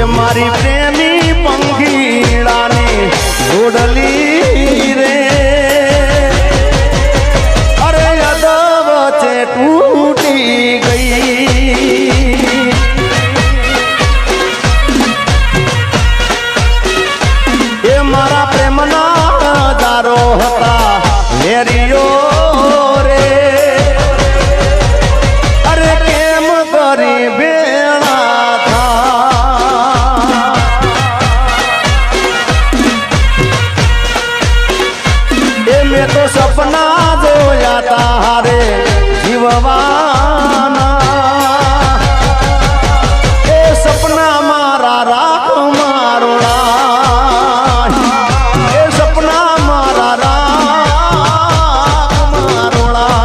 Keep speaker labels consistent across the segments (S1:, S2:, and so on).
S1: એ મારી પ્રેમી પંખીડાની જોડલી રે અરે યાદ વચ્ચે તૂટી ગઈ એ મારા પ્રેમના દારો હતા મેરીઓ રે અરે કેમ કરી બેળા થા એ મેં તો સપના જોયા તારે જીવવાના એ સપના મારા રાખ મારોડા એ સપના મારા રાખ મારોડા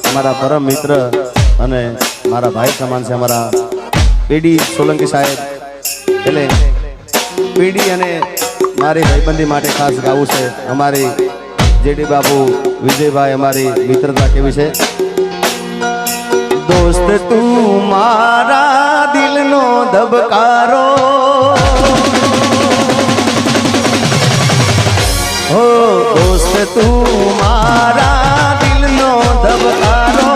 S1: हमारा परम मित्र અને મારા ભાઈ સમાન છે અમારા પીડી સોલંકી સાહેબ એટલે પીડી અને મારી ભાઈબંધી માટે ખાસ ગાવું છે અમારી જેડી બાબુ વિજયભાઈ અમારી મિત્રતા કેવી છે દોસ્ત તું મારા દિલનો ધબકારો हो दोस्त तू मारा दिलनो धबकारो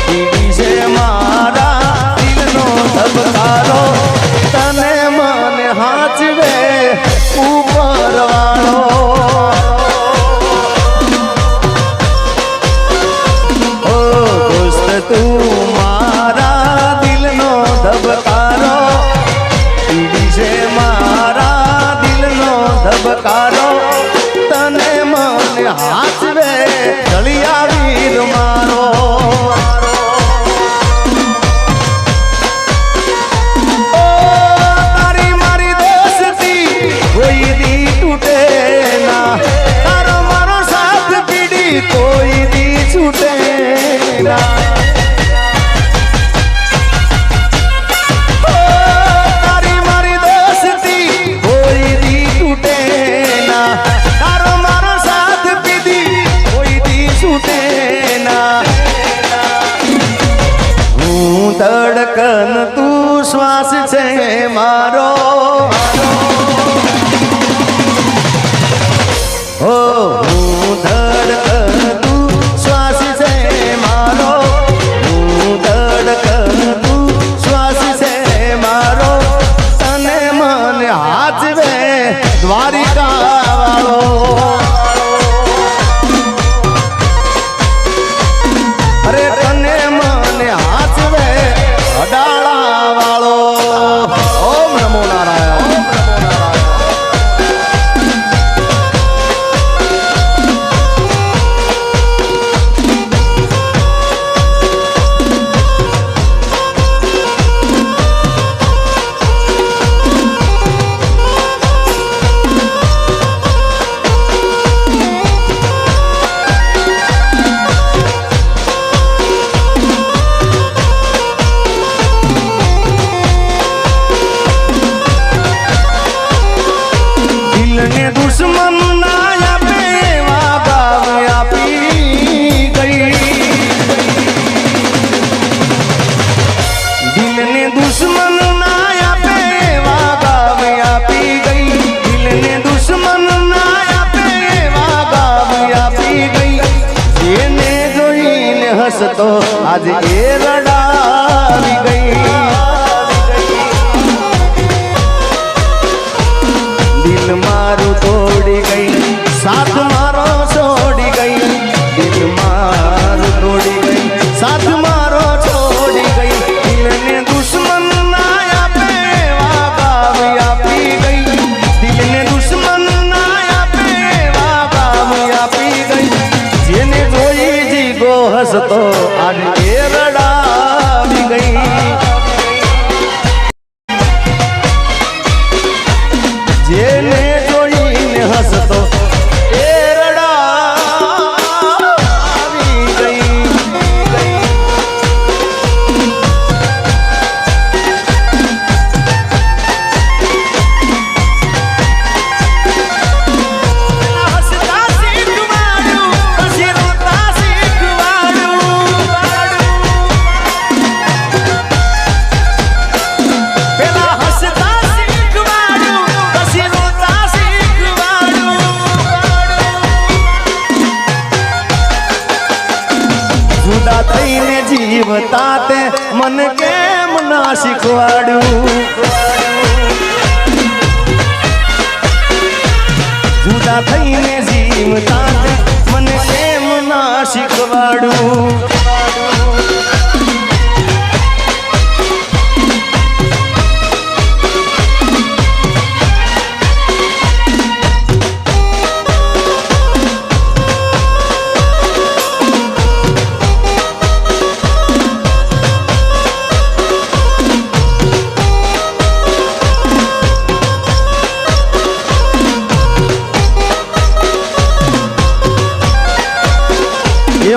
S1: पीड़ी से मारा दिलनो धबकारो तने मन हाचवे ऊपर वालो हो दोस्त तू मारा दिलनो धबकारो पीड़ी से मारा दिलनो धबकारो तने मन हाचवे चलिया वीर मारो ओ तारी मारी दोस्ती कोई दी टूटे ना तारो मारो साथ पीड़ी कोई दी छूटे ना तारी मारी दोस्ती कोई दी टूटे ना धड़कन तू श्वास छे मारो हो धड़कन तू श्वास छे मारो धड़कन तू श्वास छे मारो तने मन हाचवे द्वारिका वालो अरे तने मन हाचवे अडाला वालो ओम नमो नारायण दुश्मन नाया पेवा गाव आपी गई दिल ने दुश्मन नाया पेवा गाव आपी गई दिल ने दुश्मन नाया पेवा गाव आपी गई जेने जोईने हसतो आज ए रडावी गई दिल मारू तोड़ी गई साथ मारो छोड़ी गई दिल मारू तोड़ी गई साथ मारो छोड़ी गई दिल ने दुश्मन नाया पेवा गाव आपी गई दिल ने दुश्मन नाया पेवा गाव आपी गई जेने जोई હસતો આજે એ રડાવી ગઈ જેને જોઈને હસતો એ રડાવી ગઈ થઈને જીવતા તે મન કેમ ના શીખવાડ્યું જુદા થઈને જીવતા તે મન કેમ ના શીખવાડ્યું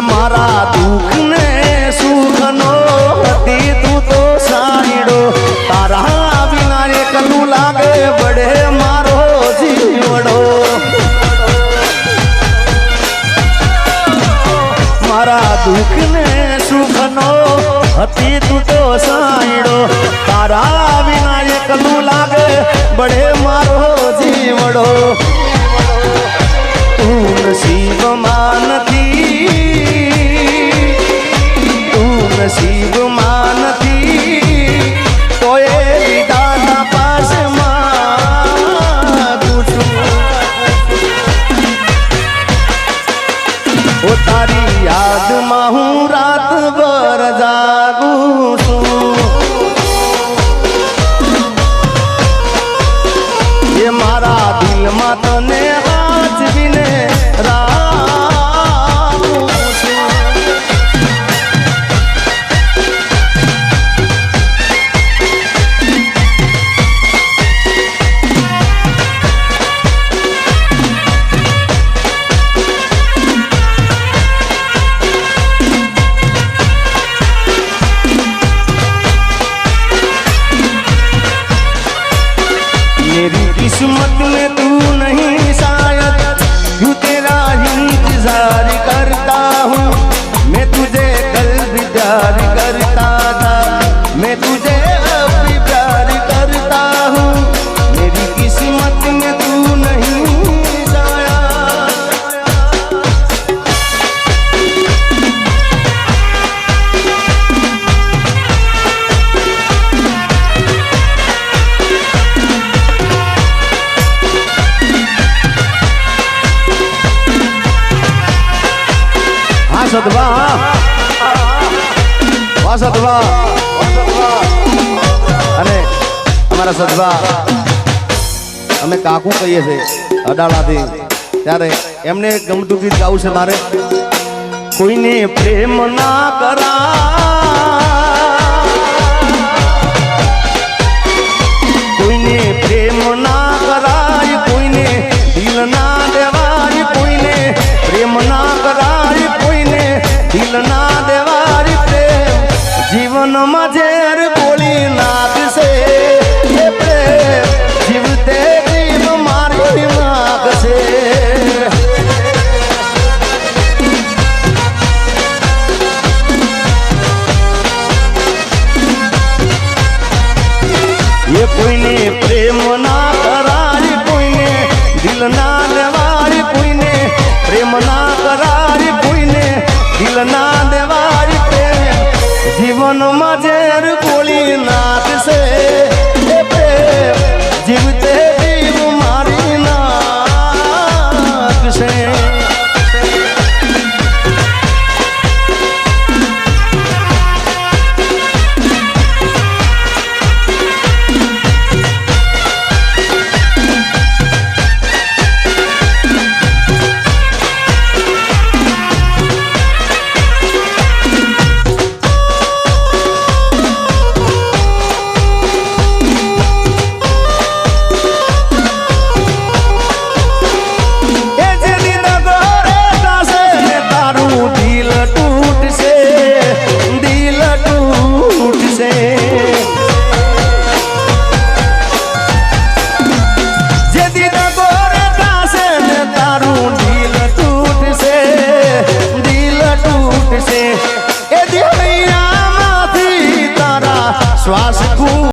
S1: મારા દુઃખ ને સુખ નો હતી તું તો સાઈડો તારા વિના એકલું લાગે બડે મારો જીવડો મારા દુઃખ ને સુખ નો હતી તું તો સાઈડો તારા વિના એકલું લાગે બડે મારો જીવડો તું નસીબમાં નથી નસીબમાં નથી તો એ વિધાના પાસે માંગુ છું ઓ તારી યાદમાં હું રાતભર જાગું છું એ મારા દિલમાં તને હાચવીને मेरी किस्मत में तू नहीं शायद क्यों तेरा इंतजार करता हूँ मैं तुझे कल भी प्यार करता था मैं तुझे अब भी प्यार करता हूँ मेरी किस्मत में तू नहीं शायद સદવા વાહ સદવા અને અમારા સદવા અમે કાકુ કહીએ છીએ અડાળાથી ત્યારે એમને ગમતું ગીત ગાવું છે મારે કોઈને પ્રેમ ના કરા કોઈને પ્રેમ ના કરાય કોઈને દિલ ના દેવાય કોઈને પ્રેમ ના કરાય કોઈને દિલ ના દેવાય પ્રેમ જીવનમાં ઝેર બોલી નાખશે એ પ્રેમ જીવતે જીવ મારી નાખશે ये कोઈને પ્રેમ ના કરાય કોઈને દિલ ના દેવાય કોઈને પ્રેમ ના કરાય કોઈને દિલ ના દેવાય પ્રેમ જીવનમાં